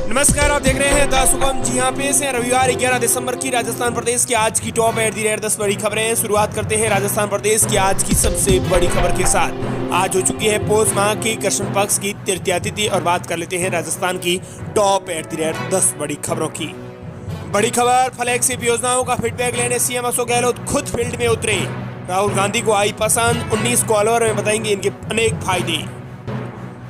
नमस्कार, आप देख रहे हैं द सुगम। जी हाँ, पेश है रविवार 11 दिसंबर की राजस्थान प्रदेश की आज की टॉप एट दी रेट 10 बड़ी खबरें। शुरुआत करते हैं राजस्थान प्रदेश की आज की सबसे बड़ी खबर के साथ। आज हो चुकी है पौष माह की कृष्ण पक्ष की तृतीया तिथि और बात कर लेते हैं राजस्थान की टॉप एट दी रेट 10 बड़ी खबरों की। बड़ी खबर, फ्लैगशिप योजनाओं का फीडबैक लेने सीएम अशोक गहलोत खुद फील्ड में उतरे। राहुल गांधी को आई पसंद, 19 कॉलर में बताएंगे इनके अनेक फायदे।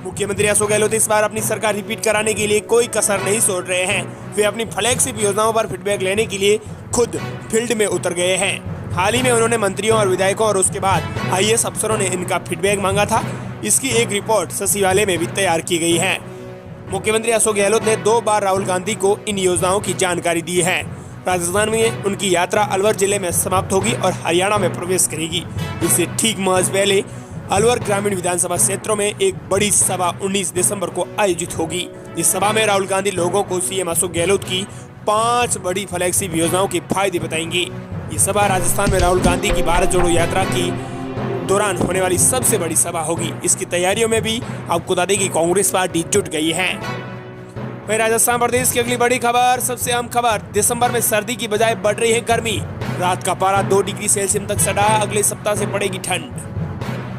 मुख्यमंत्री अशोक गहलोत इस बार अपनी सरकार रिपीट कराने के लिए कोई कसर नहीं छोड़ रहे हैं। वे अपनी फ्लैगशिप योजनाओं पर फीडबैक लेने के लिए खुद फील्ड में उतर गए हैं। हाल ही में उन्होंने मंत्रियों और विधायकों और उसके बाद आईएएस अफसरों ने इनका फीडबैक मांगा था। इसकी एक रिपोर्ट सचिवालय में भी तैयार की गई है। मुख्यमंत्री अशोक गहलोत ने 2 बार राहुल गांधी को इन योजनाओं की जानकारी दी है। राजस्थान में उनकी यात्रा अलवर जिले में समाप्त होगी और हरियाणा में प्रवेश करेगी। इससे ठीक माह पहले अलवर ग्रामीण विधानसभा क्षेत्रों में एक बड़ी सभा 19 दिसंबर को आयोजित होगी। इस सभा में राहुल गांधी लोगों को सीएम अशोक गहलोत की 5 बड़ी फ्लैगशिप योजनाओं के फायदे बताएंगे। ये सभा राजस्थान में राहुल गांधी की भारत जोड़ो यात्रा की दौरान होने वाली सबसे बड़ी सभा होगी। इसकी तैयारियों में भी आपको बता दें कि कांग्रेस पार्टी जुट गई है। वहीं राजस्थान प्रदेश की अगली बड़ी खबर, सबसे अहम खबर, दिसंबर में सर्दी की बजाय बढ़ रही है गर्मी। रात का पारा 2 डिग्री सेल्सियस तक चढ़ा। अगले सप्ताह से पड़ेगी ठंड।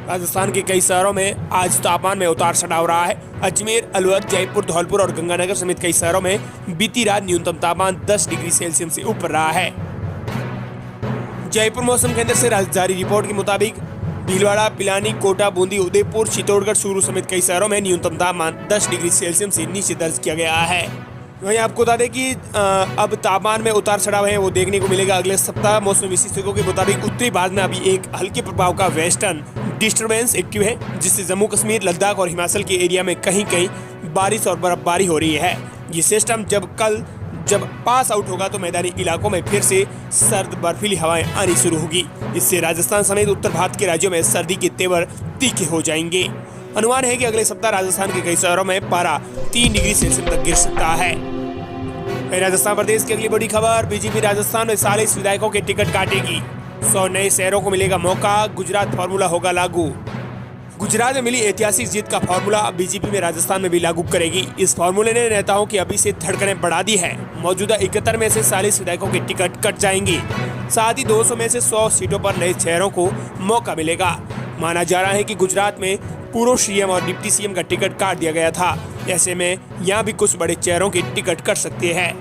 राजस्थान के कई शहरों में आज तापमान में उतार चढ़ाव रहा है। अजमेर, अलवर, जयपुर, धौलपुर और गंगानगर समेत कई शहरों में बीती रात न्यूनतम तापमान 10 डिग्री सेल्सियस से ऊपर रहा है। जयपुर मौसम केंद्र से जारी रिपोर्ट के मुताबिक भीलवाड़ा, पिलानी, कोटा, बूंदी, उदयपुर, चित्तौड़गढ़, चूरू समेत कई शहरों में न्यूनतम तापमान 10 डिग्री सेल्सियस से नीचे दर्ज किया गया है। वहीं आपको बता दें कि अब तापमान में उतार चढ़ाव है वो देखने को मिलेगा अगले सप्ताह। मौसम विशेषज्ञों के मुताबिक उत्तरी भारत में अभी एक हल्के प्रभाव का वेस्टर्न डिस्टर्बेंस एक्टिव है, जिससे जम्मू कश्मीर, लद्दाख और हिमाचल के एरिया में कहीं कहीं बारिश और बर्फबारी हो रही है। ये सिस्टम जब पास आउट होगा तो मैदानी इलाकों में फिर से सर्द बर्फीली हवाएं आनी शुरू होगी। इससे राजस्थान समेत उत्तर भारत के राज्यों में सर्दी के तेवर तीखे हो जाएंगे। अनुमान है कि अगले सप्ताह राजस्थान के कई शहरों में पारा 3 डिग्री सेल्सियस तक गिर सकता है। राजस्थान प्रदेश की अगली बड़ी खबर, बीजेपी राजस्थान में 40 विधायकों के टिकट काटेगी। 100 नए शहरों को मिलेगा मौका। गुजरात फार्मूला होगा लागू। गुजरात में मिली ऐतिहासिक जीत का फार्मूला अब बीजेपी में राजस्थान में भी लागू करेगी। इस फार्मूले ने नेताओं की अभी से धड़कनें बढ़ा दी है। मौजूदा 71 में से 40 विधायकों के टिकट कट जाएंगे। साथ ही 200 में से 100 सीटों पर नए चेहरों को मौका मिलेगा। माना जा रहा है कि गुजरात में पूर्व सीएम और डिप्टी सीएम का टिकट काट दिया गया था। ऐसे में यहाँ भी कुछ बड़े चेहरों के टिकट कट सकते हैं।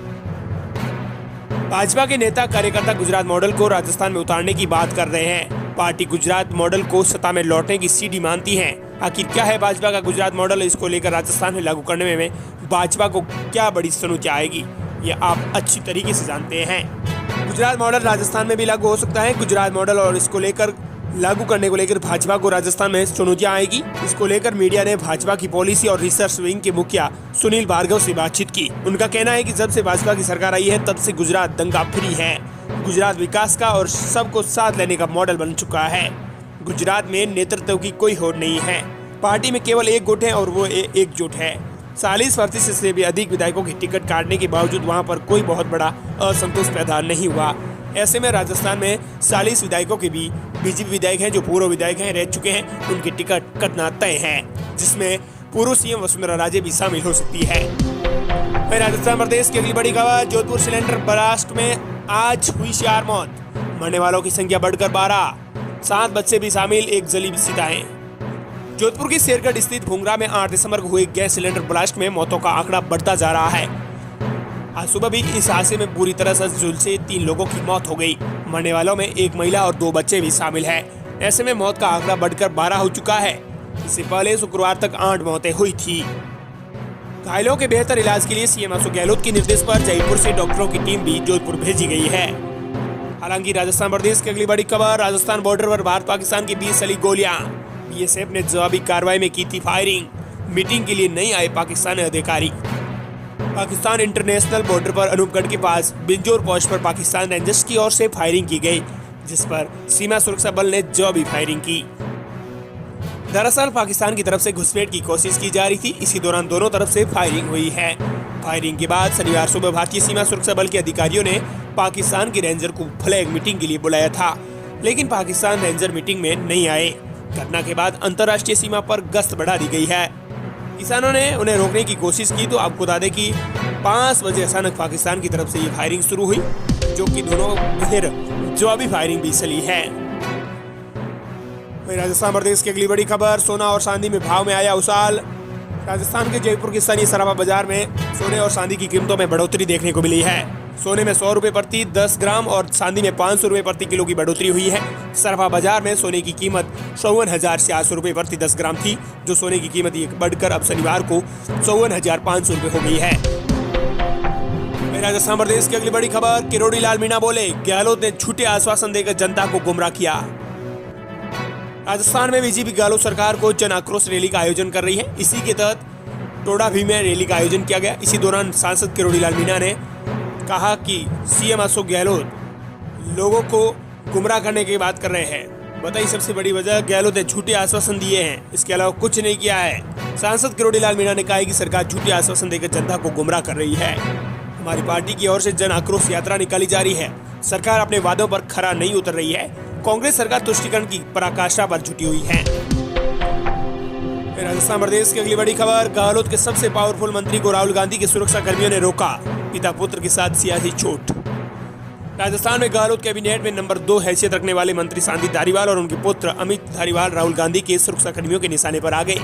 भाजपा के नेता कार्यकर्ता गुजरात मॉडल को राजस्थान में उतारने की बात कर रहे हैं। पार्टी गुजरात मॉडल को सत्ता में लौटने की सीढ़ी मानती है। आखिर क्या है भाजपा का गुजरात मॉडल, इसको लेकर राजस्थान में लागू करने में भाजपा को क्या बड़ी चुनौती आएगी, ये आप अच्छी तरीके से जानते हैं। गुजरात मॉडल राजस्थान में भी लागू हो सकता है। गुजरात मॉडल और इसको लेकर लागू करने को लेकर भाजपा को राजस्थान में चुनौतियां आएगी। इसको लेकर मीडिया ने भाजपा की पॉलिसी और रिसर्च विंग के मुखिया सुनील भार्गव से बातचीत की। उनका कहना है कि जब से भाजपा की सरकार आई है तब से गुजरात दंगा फ्री है। गुजरात विकास का और सबको साथ लेने का मॉडल बन चुका है। गुजरात में नेतृत्व की कोई होड़ नहीं है। पार्टी में केवल एक गुट है और वो एकजुट है। 40% से भी अधिक विधायकों के टिकट काटने के बावजूद वहां पर कोई बहुत बड़ा असंतोष पैदा नहीं हुआ। ऐसे में राजस्थान में 40 विधायकों के भी बीजेपी विधायक हैं जो पूर्व विधायक हैं, रह चुके हैं, उनके टिकट कटना तय है, जिसमें पूर्व सीएम वसुंधरा राजे भी शामिल हो सकती है। राजस्थान प्रदेश की अगली बड़ी खबर, जोधपुर सिलेंडर ब्लास्ट में आज हुई 4 मौत। मरने वालों की संख्या बढ़कर 12, 7 बच्चे भी शामिल, एक जली सीता है। जोधपुर की शेरगढ़ स्थित भुंगरा में 8 दिसंबर को हुए गैस सिलेंडर ब्लास्ट में मौतों का आंकड़ा बढ़ता जा रहा है। आज सुबह भी इस हादसे में बुरी तरह से झुलसे 3 लोगों की मौत हो गई। मरने वालों में एक महिला और 2 बच्चे भी शामिल हैं। ऐसे में मौत का आंकड़ा बढ़कर 12 हो चुका है। इससे पहले शुक्रवार तक 8 मौतें हुई थी। घायलों के बेहतर इलाज के लिए सीएम अशोक गहलोत के निर्देश पर जयपुर से डॉक्टरों की टीम भी जोधपुर भेजी गई है। हालांकि राजस्थान प्रदेश की अगली बड़ी खबर, राजस्थान बॉर्डर पर भारत पाकिस्तान के बीच चली गोलियां। बीएसएफ ने जवाबी कार्रवाई में की थी फायरिंग। मीटिंग के लिए नहीं आए पाकिस्तानी अधिकारी। पाकिस्तान इंटरनेशनल बॉर्डर पर अनूपगढ़ के पास बिंजोर पोस्ट पर पाकिस्तान रेंजर्स की ओर से फायरिंग की गई, जिस पर सीमा सुरक्षा बल ने जवाबी फायरिंग की। दरअसल पाकिस्तान की तरफ से घुसपैठ की कोशिश की जा रही थी। इसी दौरान दोनों तरफ से फायरिंग हुई है। फायरिंग के बाद शनिवार सुबह भारतीय सीमा सुरक्षा बल के अधिकारियों ने पाकिस्तान के रेंजर को फ्लैग मीटिंग के लिए बुलाया था, लेकिन पाकिस्तान रेंजर मीटिंग में नहीं आए। घटना के बाद अंतर्राष्ट्रीय सीमा पर गश्त बढ़ा दी गई है। किसानों ने उन्हें रोकने की कोशिश की तो आपको बता दें कि 5 बजे अचानक पाकिस्तान की तरफ से ये फायरिंग शुरू हुई, जो कि दोनों फिर जवाबी फायरिंग भी चली है। राजस्थान प्रदेश की अगली बड़ी खबर, सोना और चांदी में भाव में आया उछाल। राजस्थान के जयपुर के स्थानीय सराफा बाजार में सोने और चांदी की कीमतों में बढ़ोतरी देखने को मिली है। सोने में 100 रुपए प्रति 10 ग्राम और चांदी में 500 रुपए प्रति किलो की बढ़ोतरी हुई है। सराफा बाजार में सोने की कीमत 54,400 रुपए प्रति 10 ग्राम थी, जो सोने की कीमत बढ़कर अब शनिवार को 54,500 रुपए हो गई है। राजस्थान प्रदेश की अगली बड़ी खबर, किरोड़ी लाल मीणा बोले, गहलोत ने झूठे आश्वासन देकर जनता को गुमराह किया। राजस्थान में बीजेपी गहलोत सरकार को जन आक्रोश रैली का आयोजन कर रही है। इसी के तहत टोडा भी में रैली का आयोजन किया गया। इसी दौरान सांसद किरोड़ी लाल मीणा ने कहा कि सीएम अशोक गहलोत लोगों को गुमराह करने की बात कर रहे हैं। बताइए सबसे बड़ी वजह, गहलोत ने झूठे आश्वासन दिए हैं, इसके अलावा कुछ नहीं किया है। सांसद किरोड़ी लाल मीणा ने कहा कि सरकार झूठे आश्वासन देकर जनता को गुमराह कर रही है। हमारी पार्टी की ओर से जन आक्रोश यात्रा निकाली जा रही है। सरकार अपने वादों पर खरा नहीं उतर रही है। कांग्रेस सरकार तुष्टीकरण की पराकाष्ठा पर जुटी हुई है। राजस्थान प्रदेश की अगली बड़ी खबर, गहलोत के सबसे पावरफुल मंत्री को राहुल गांधी के सुरक्षा कर्मियों ने रोका, पिता पुत्र के साथ सियासी चोट। राजस्थान में गहलोत कैबिनेट में नंबर 2 हैसियत रखने वाले मंत्री सांदी धारीवाल और उनके पुत्र अमित धारीवाल राहुल गांधी के सुरक्षा कर्मियों के निशाने पर आ गए।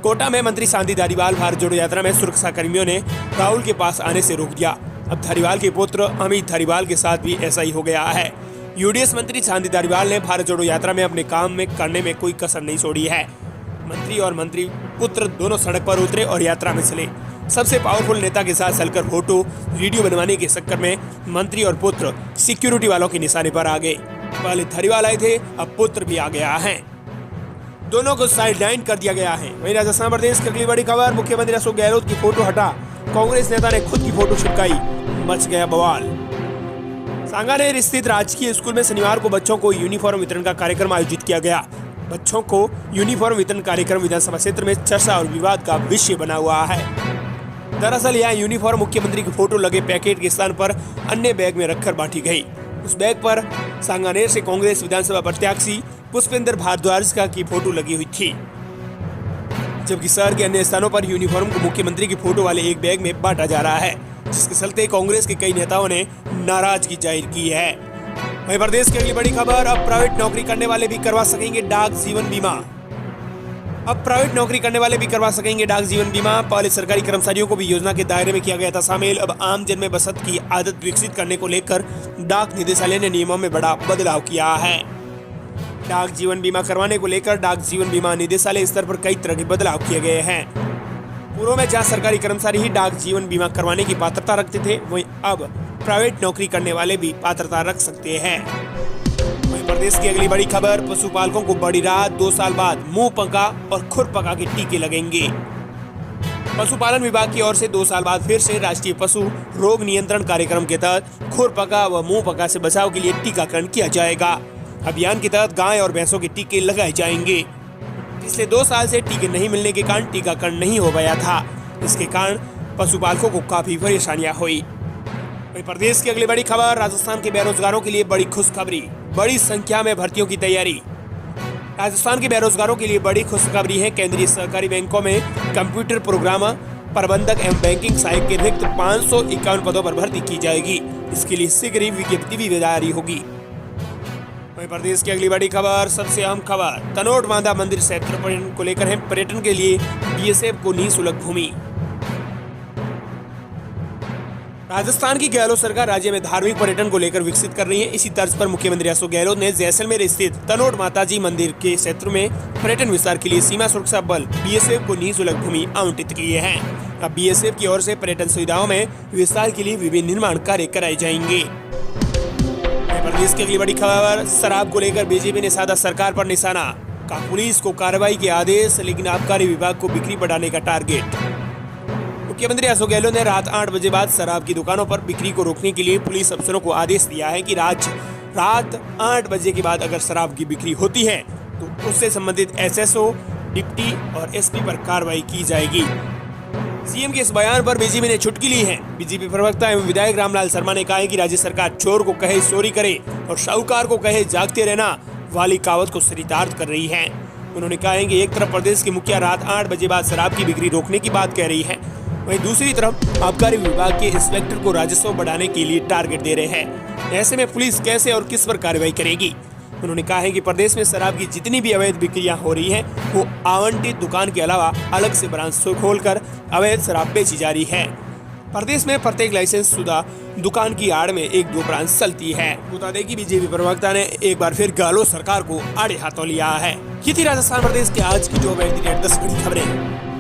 कोटा में मंत्री सांदी धारीवाल भारत जोड़ो यात्रा में सुरक्षा कर्मियों ने राहुल के पास आने से रोक दिया। अब धारीवाल के पुत्र अमित धारीवाल के साथ भी ऐसा ही हो गया है। यूडीएस मंत्री सांदी धारीवाल ने भारत जोड़ो यात्रा में अपने काम में करने में कोई कसर नहीं छोड़ी है। मंत्री और मंत्री पुत्र दोनों सड़क पर उतरे और यात्रा में चले। सबसे पावरफुल नेता के साथ चलकर फोटो वीडियो बनवाने के चक्कर में मंत्री और पुत्र सिक्योरिटी वालों के निशाने पर आ गए। पहले धारीवाल आए थे, अब पुत्र भी आ गया है। दोनों को साइडलाइन कर दिया गया है। वहीं राजस्थान प्रदेश की अगली बड़ी खबर, मुख्यमंत्री अशोक गहलोत की फोटो हटा, कांग्रेस नेता ने खुद की फोटो चिपकाई, मच गया बवाल। सांगानेर स्थित राजकीय स्कूल में शनिवार को बच्चों को यूनिफॉर्म वितरण का कार्यक्रम आयोजित किया गया। बच्चों को यूनिफॉर्म वितरण कार्यक्रम विधानसभा क्षेत्र में चर्चा और विवाद का विषय बना हुआ है। दरअसल यह यूनिफॉर्म मुख्यमंत्री की फोटो लगे पैकेट के स्थान पर अन्य बैग में रखकर बांटी गई। उस बैग पर सांगानेर से कांग्रेस विधानसभा प्रत्याशी पुष्पेंद्र भारद्वाज की फोटो लगी हुई थी, जबकि शहर के अन्य स्थानों पर यूनिफॉर्म को मुख्यमंत्री की फोटो वाले एक बैग में बांटा जा रहा है, जिसके चलते कांग्रेस के कई नेताओं ने नाराजगी जाहिर की है। वहीं प्रदेश की अगली बड़ी खबर, अब प्राइवेट नौकरी करने वाले भी करवा सकेंगे डाक जीवन बीमा। अब प्राइवेट नौकरी करने वाले भी करवा सकेंगे डाक जीवन बीमा। पहले सरकारी कर्मचारियों को भी योजना के दायरे में किया गया था शामिल। अब आम जन में बचत की आदत विकसित करने को लेकर डाक निदेशालय ने नियमों में बड़ा बदलाव किया है। डाक जीवन बीमा करवाने को लेकर डाक जीवन बीमा निदेशालय स्तर पर कई तरह के बदलाव किए गए हैं। पूर्व में जहां सरकारी कर्मचारी ही डाक जीवन बीमा करवाने की पात्रता रखते थे, वहीं अब प्राइवेट नौकरी करने वाले भी पात्रता रख सकते हैं। वहीं प्रदेश की अगली बड़ी खबर, पशुपालकों को बड़ी राहत, 2 साल बाद मुंह पका और खुर पका के टीके लगेंगे। पशुपालन विभाग की ओर से 2 साल बाद फिर से राष्ट्रीय पशु रोग नियंत्रण कार्यक्रम के तहत खुर पका व मुंह पका से बचाव के लिए टीकाकरण किया जाएगा। अभियान के तहत गाय और भैंसों के टीके लगाए जाएंगे। पिछले 2 साल से टीके नहीं मिलने के कारण टीकाकरण नहीं हो पाया था। इसके कारण पशुपालकों को काफी परेशानियां हुई। वहीं प्रदेश की अगली बड़ी खबर, राजस्थान के बेरोजगारों के लिए बड़ी खुशखबरी, बड़ी संख्या में भर्तियों की तैयारी। राजस्थान के बेरोजगारों के लिए बड़ी खुशखबरी है। केंद्रीय सहकारी बैंकों में कंप्यूटर प्रोग्रामर, प्रबंधक एवं बैंकिंग सहायक के रिक्त 551 पदों पर भर्ती की जाएगी। इसके लिए शीघ्र ही विज्ञप्ति भी जारी होगी। वहीं प्रदेश की अगली बड़ी खबर, सबसे अहम खबर, तनोट बांधा मंदिर क्षेत्र को लेकर है। पर्यटन के लिए बीएसएफ को निःशुल्क भूमि। राजस्थान की गहलोत सरकार राज्य में धार्मिक पर्यटन को लेकर विकसित कर रही है। इसी तर्ज पर मुख्यमंत्री अशोक गहलोत ने जैसलमेर स्थित तनोट माताजी मंदिर के क्षेत्र में पर्यटन विस्तार के लिए सीमा सुरक्षा बल बीएसएफ को निःशुल्क भूमि आवंटित की है। अब बीएसएफ की ओर से पर्यटन सुविधाओं में विस्तार के लिए विभिन्न निर्माण कार्य कराए जाएंगे। प्रदेश की अगली बड़ी खबर, शराब को लेकर बीजेपी ने साधा सरकार पर निशाना, कहा पुलिस को कार्रवाई के आदेश, लेकिन आबकारी विभाग को बिक्री बढ़ाने का टारगेट। मुख्यमंत्री अशोक गहलोत ने रात 8 बजे बाद शराब की दुकानों पर बिक्री को रोकने के लिए पुलिस अफसरों को आदेश दिया है कि रात 8 बजे के बाद अगर शराब की बिक्री होती है तो उससे संबंधित एसएसओ, डिप्टी और एसपी पर कार्रवाई की जाएगी। सीएम के इस बयान पर बीजेपी ने चुटकी ली है। बीजेपी प्रवक्ता एवं विधायक रामलाल शर्मा ने कहा है कि राज्य सरकार चोर को कहे चोरी करे और साहूकार को कहे जागते रहना वाली कहावत को चरितार्थ कर रही है। उन्होंने कहा है कि एक तरफ प्रदेश की मुखिया रात 8 बजे बाद शराब की बिक्री रोकने की बात कह रही है, वहीं दूसरी तरफ आबकारी विभाग के इंस्पेक्टर को राजस्व बढ़ाने के लिए टारगेट दे रहे हैं। ऐसे में पुलिस कैसे और किस पर कार्रवाई करेगी? उन्होंने कहा है कि प्रदेश में शराब की जितनी भी अवैध बिक्रियां हो रही हैं, वो आवंटित दुकान के अलावा अलग से ब्रांच खोलकर अवैध शराब बेची जा रही है। प्रदेश में प्रत्येक लाइसेंस शुदा दुकान की आड़ में 1-2 ब्रांच चलती है। बता दें कि बीजेपी प्रवक्ता ने एक बार फिर गहलोत सरकार को आड़े हाथों लिया है। ये थी राजस्थान प्रदेश के आज की जो 10 बड़ी खबरें।